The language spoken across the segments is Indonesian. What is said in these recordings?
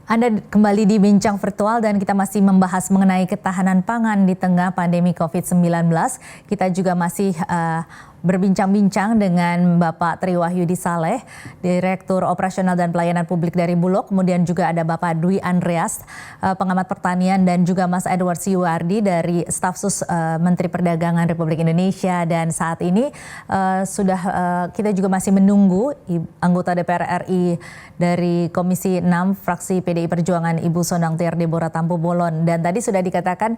Anda kembali di Bincang Virtual dan kita masih membahas mengenai ketahanan pangan di tengah pandemi COVID-19. Kita juga masih berbincang-bincang dengan Bapak Tri Wahyudi Saleh, Direktur Operasional dan Pelayanan Publik dari Bulog. Kemudian juga ada Bapak Dwi Andreas, pengamat pertanian, dan juga Mas Edward Siwardi dari Stafsus Menteri Perdagangan Republik Indonesia. Dan saat ini kita juga masih menunggu anggota DPR RI dari Komisi 6 fraksi PDI Perjuangan Ibu Sondang Tiar Deborah Tampu Bolon. Dan tadi sudah dikatakan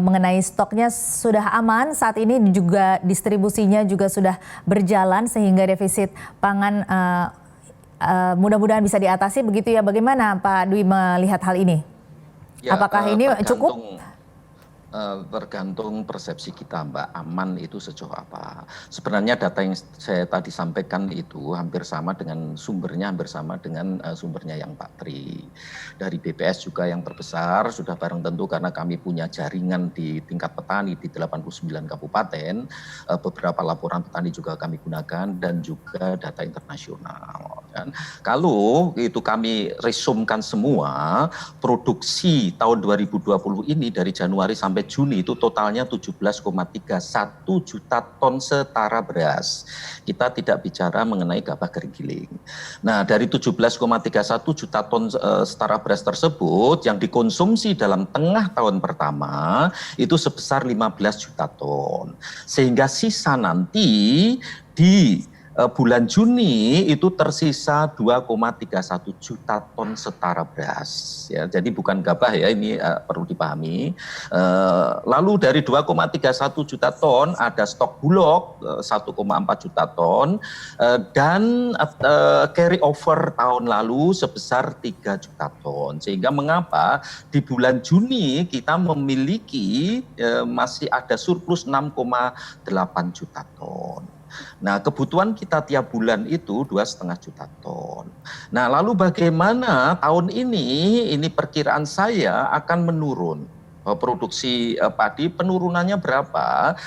mengenai stoknya sudah aman, saat ini juga distribusinya juga sudah berjalan sehingga defisit pangan mudah-mudahan bisa diatasi begitu ya. Bagaimana Pak Dwi melihat hal ini? Ya, apakah ini cukup? Tergantung persepsi kita, Mbak. Aman itu sejauh apa? Sebenarnya data yang saya tadi sampaikan itu hampir sama dengan sumbernya, hampir sama dengan sumbernya yang Pak Tri. Dari BPS juga yang terbesar, sudah bareng tentu karena kami punya jaringan di tingkat petani di 89 kabupaten. Beberapa laporan petani juga kami gunakan dan juga data internasional. Kan? Kalau itu kami resumkan semua, produksi tahun 2020 ini dari Januari sampai Juni itu totalnya 17,31 juta ton setara beras. Kita tidak bicara mengenai gabah kering giling. Nah, dari 17,31 juta ton setara beras tersebut yang dikonsumsi dalam tengah tahun pertama itu sebesar 15 juta ton. Sehingga sisa nanti di bulan Juni itu tersisa 2,31 juta ton setara beras. Ya, jadi bukan gabah ya, ini perlu dipahami. Lalu dari 2,31 juta ton ada stok bulog 1,4 juta ton dan carry over tahun lalu sebesar 3 juta ton. Sehingga mengapa di bulan Juni kita memiliki masih ada surplus 6,8 juta ton. Nah, kebutuhan kita tiap bulan itu 2,5 juta ton. Nah, lalu bagaimana tahun ini perkiraan saya akan menurun. Produksi padi penurunannya berapa?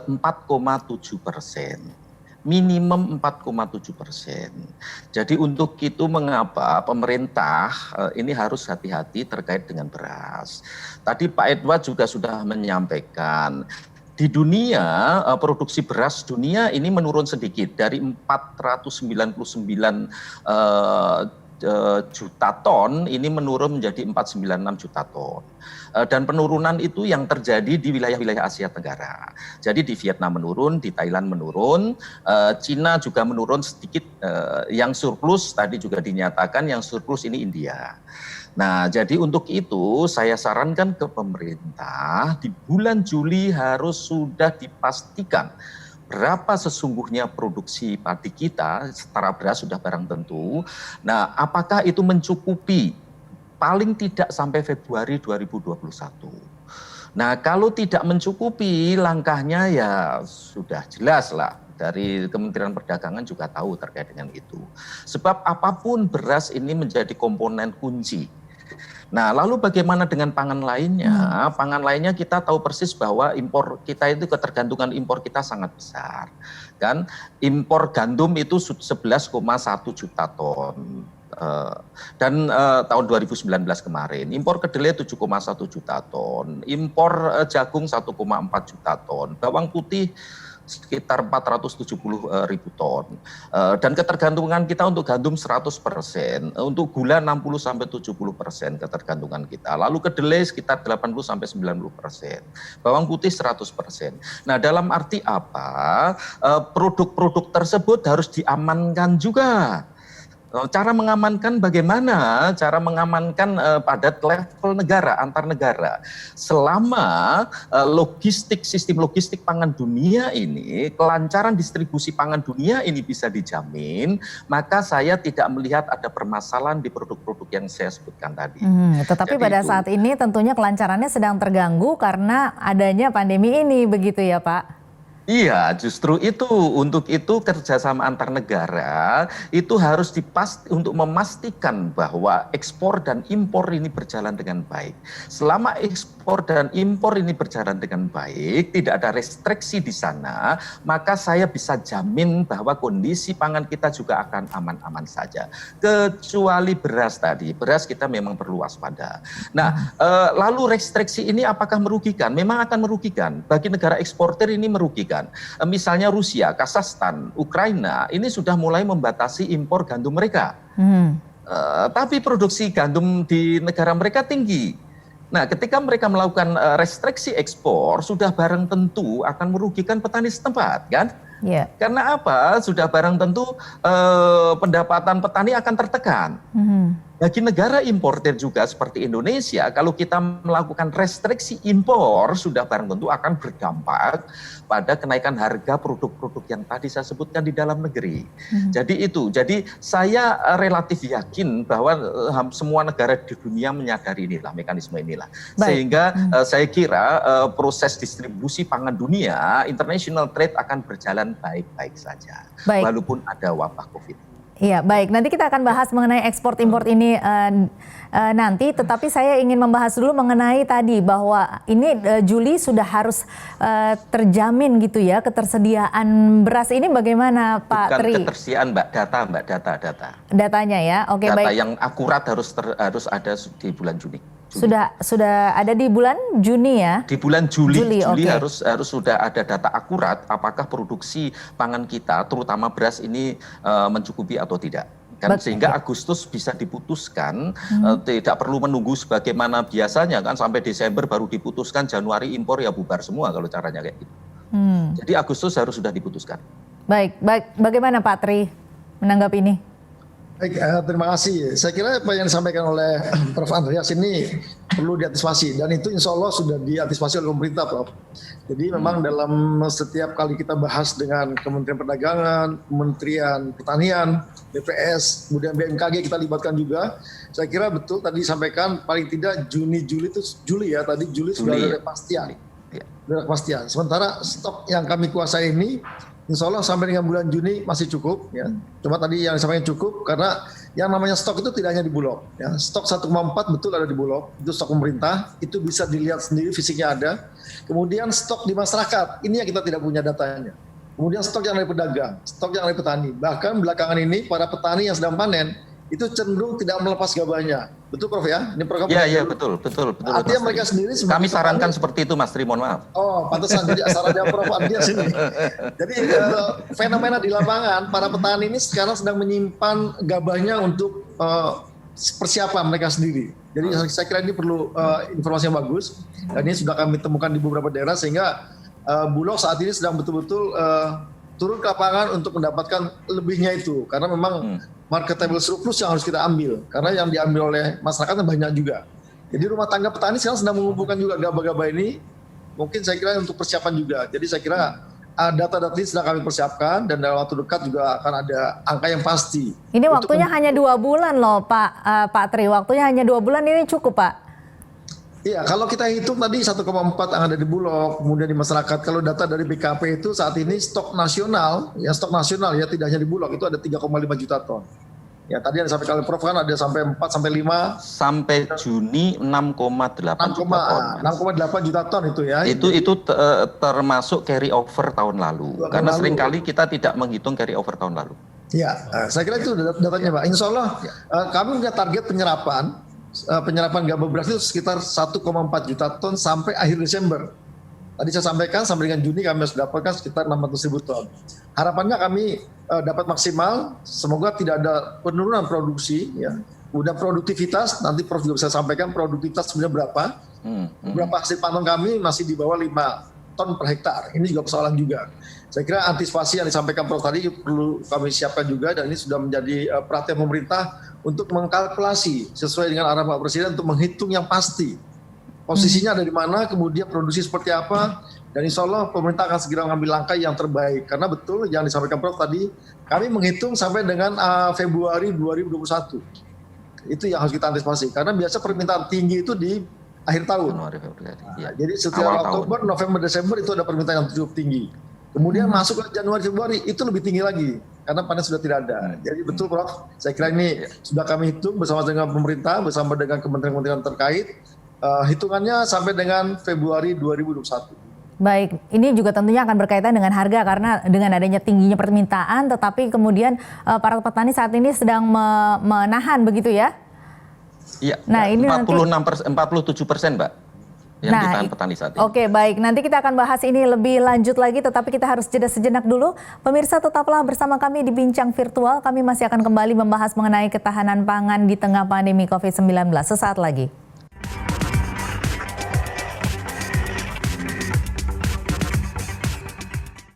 4,7%. Minimum 4,7%. Jadi untuk itu mengapa pemerintah ini harus hati-hati terkait dengan beras. Tadi Pak Edward juga sudah menyampaikan, di dunia, produksi beras dunia ini menurun sedikit dari 499 juta ton ini menurun menjadi 496 juta ton. Dan penurunan itu yang terjadi di wilayah-wilayah Asia Tenggara. Jadi di Vietnam menurun, di Thailand menurun, Cina juga menurun sedikit. Yang surplus tadi juga dinyatakan yang surplus ini India. Nah, jadi untuk itu saya sarankan ke pemerintah di bulan Juli harus sudah dipastikan berapa sesungguhnya produksi padi kita, setara beras sudah barang tentu. Nah, apakah itu mencukupi? Paling tidak sampai Februari 2021. Nah, kalau tidak mencukupi, langkahnya ya sudah jelas lah. Dari Kementerian Perdagangan juga tahu terkait dengan itu. Sebab apapun beras ini menjadi komponen kunci. Nah, lalu bagaimana dengan pangan lainnya? Pangan lainnya kita tahu persis bahwa impor kita itu ketergantungan impor kita sangat besar. Kan impor gandum itu 11,1 juta ton. Dan tahun 2019 kemarin impor kedelai 7,1 juta ton, impor jagung 1,4 juta ton, bawang putih sekitar 470.000 ton. Dan ketergantungan kita untuk gandum 100%, untuk gula 60-70% ketergantungan kita. Lalu kedelai sekitar 80-90%, bawang putih 100%. Nah, dalam arti apa? Produk-produk tersebut harus diamankan juga. Cara mengamankan bagaimana? Cara mengamankan pada level negara, antar negara. Selama sistem logistik pangan dunia ini, kelancaran distribusi pangan dunia ini bisa dijamin, maka saya tidak melihat ada permasalahan di produk-produk yang saya sebutkan tadi. Tetapi pada saat ini tentunya kelancarannya sedang terganggu karena adanya pandemi ini, begitu ya Pak? Iya, justru itu. Untuk itu kerjasama antar negara itu harus untuk memastikan bahwa ekspor dan impor ini berjalan dengan baik. Selama ekspor dan impor ini berjalan dengan baik, tidak ada restriksi di sana, maka saya bisa jamin bahwa kondisi pangan kita juga akan aman-aman saja. Kecuali beras tadi, beras kita memang perlu waspada. Nah, lalu restriksi ini apakah merugikan? Memang akan merugikan. Bagi negara eksportir ini merugikan. Misalnya Rusia, Kazakhstan, Ukraina ini sudah mulai membatasi impor gandum mereka. Tapi produksi gandum di negara mereka tinggi. Nah, ketika mereka melakukan restriksi ekspor, sudah barang tentu akan merugikan petani setempat, kan? Yeah. Karena apa? Sudah barang tentu pendapatan petani akan tertekan. Bagi negara importer juga seperti Indonesia, kalau kita melakukan restriksi impor, sudah barang tentu akan berdampak pada kenaikan harga produk-produk yang tadi saya sebutkan di dalam negeri. Jadi saya relatif yakin bahwa semua negara di dunia menyadari inilah, mekanisme inilah. Baik. Sehingga saya kira proses distribusi pangan dunia, international trade akan berjalan baik-baik saja. Baik. Walaupun ada wabah COVID. Iya, baik. Nanti kita akan bahas mengenai ekspor-impor ini nanti. Tetapi saya ingin membahas dulu mengenai tadi bahwa ini Juli sudah harus terjamin gitu ya ketersediaan beras ini bagaimana Pak Tri? Bukan ketersediaan Mbak, data. Datanya ya, oke baik. Data yang akurat harus ada di bulan Juni. Sudah ada di bulan Juni ya? Di bulan Juli okay. harus sudah ada data akurat apakah produksi pangan kita terutama beras ini mencukupi atau tidak. Sehingga Agustus bisa diputuskan, tidak perlu menunggu sebagaimana biasanya kan sampai Desember baru diputuskan, Januari impor ya bubar semua kalau caranya kayak gitu. Jadi Agustus harus sudah diputuskan. Baik. Bagaimana Pak Tri menanggapi ini? Baik, terima kasih. Saya kira apa yang disampaikan oleh Prof. Andreas ini perlu diantisipasi dan itu insya Allah sudah diantisipasi oleh pemerintah, Prof. Jadi memang dalam setiap kali kita bahas dengan Kementerian Perdagangan, Kementerian Pertanian, BPS, kemudian BMKG kita libatkan juga. Saya kira betul tadi disampaikan paling tidak Juli sudah ada kepastian. Sudah kepastian. Sementara stok yang kami kuasai ini insya Allah sampai dengan bulan Juni masih cukup ya. Cuma tadi yang disampaikan cukup karena yang namanya stok itu tidak hanya di Bulog ya. Stok 1,4 betul ada di Bulog, itu stok pemerintah, itu bisa dilihat sendiri fisiknya ada. Kemudian stok di masyarakat, ini yang kita tidak punya datanya. Kemudian stok yang dari pedagang, stok yang dari petani. Bahkan belakangan ini para petani yang sedang panen itu cenderung tidak melepas gabahnya. Betul Prof ya? Ini program. Iya, betul. Artinya mereka sendiri kami sarankan seperti itu Mas Tri, mohon maaf. Oh, pantesan jadi sarannya Prof Andreas ini. Jadi fenomena di lapangan para petani ini sekarang sedang menyimpan gabahnya untuk persiapan mereka sendiri. Jadi saya kira ini perlu informasi yang bagus dan ini sudah kami temukan di beberapa daerah sehingga Bulog saat ini sedang betul-betul turun ke lapangan untuk mendapatkan lebihnya itu karena memang marketable surplus yang harus kita ambil karena yang diambil oleh masyarakat banyak juga. Jadi rumah tangga petani sekarang sedang mengumpulkan juga gabah-gabah ini mungkin saya kira untuk persiapan juga. Jadi saya kira data-data ini sedang kami persiapkan dan dalam waktu dekat juga akan ada angka yang pasti. Ini waktunya hanya 2 bulan loh Pak Tri, waktunya hanya 2 bulan ini cukup Pak? Iya, kalau kita hitung tadi 1,4 yang ada di Bulog, kemudian di masyarakat, kalau data dari BKP itu saat ini stok nasional ya tidak hanya di Bulog itu ada 3,5 juta ton. Ya tadi yang disampaikan oleh Prof kan ada sampai 4 sampai 5 sampai Juni 6,8 juta ton. 6,8 juta ton itu ya. Itu termasuk carry over tahun lalu. Karena seringkali kita tidak menghitung carry over tahun lalu. Ya, saya kira itu datanya Pak. Insya Allah kami punya target penyerapan gabah beras itu sekitar 1,4 juta ton sampai akhir Desember. Tadi saya sampaikan sampai dengan Juni kami harus dapatkan sekitar 600.000 ton. Harapannya kami dapat maksimal, semoga tidak ada penurunan produksi ya. Kemudian produktivitas, nanti Prof juga bisa sampaikan produktivitas sebenarnya berapa. Berapa hasil panen kami masih di bawah 5 ton per hektar. Ini juga persoalan juga. Saya kira antisipasi yang disampaikan Prof tadi perlu kami siapkan juga dan ini sudah menjadi perhatian pemerintah untuk mengkalkulasi sesuai dengan arahan Pak Presiden untuk menghitung yang pasti posisinya ada di mana, kemudian produksi seperti apa, dan insya Allah pemerintah akan segera mengambil langkah yang terbaik. Karena betul yang disampaikan Prof tadi, kami menghitung sampai dengan Februari 2021. Itu yang harus kita antisipasi. Karena biasa permintaan tinggi itu di akhir tahun. Jadi setiap Oktober, November, Desember itu ada permintaan yang cukup tinggi. Kemudian masuk ke Januari Februari itu lebih tinggi lagi karena panen sudah tidak ada. Jadi betul Prof, saya kira ini sudah kami hitung bersama dengan pemerintah, bersama dengan kementerian-kementerian terkait, hitungannya sampai dengan Februari 2021. Baik, ini juga tentunya akan berkaitan dengan harga karena dengan adanya tingginya permintaan, tetapi kemudian para petani saat ini sedang menahan begitu ya? Iya, nah, ini 47%, Mbak, yang ditahan petani saat ini. Oke, baik. Nanti kita akan bahas ini lebih lanjut lagi, tetapi kita harus jeda sejenak dulu. Pemirsa, tetaplah bersama kami di Bincang Virtual. Kami masih akan kembali membahas mengenai ketahanan pangan di tengah pandemi COVID-19 sesaat lagi.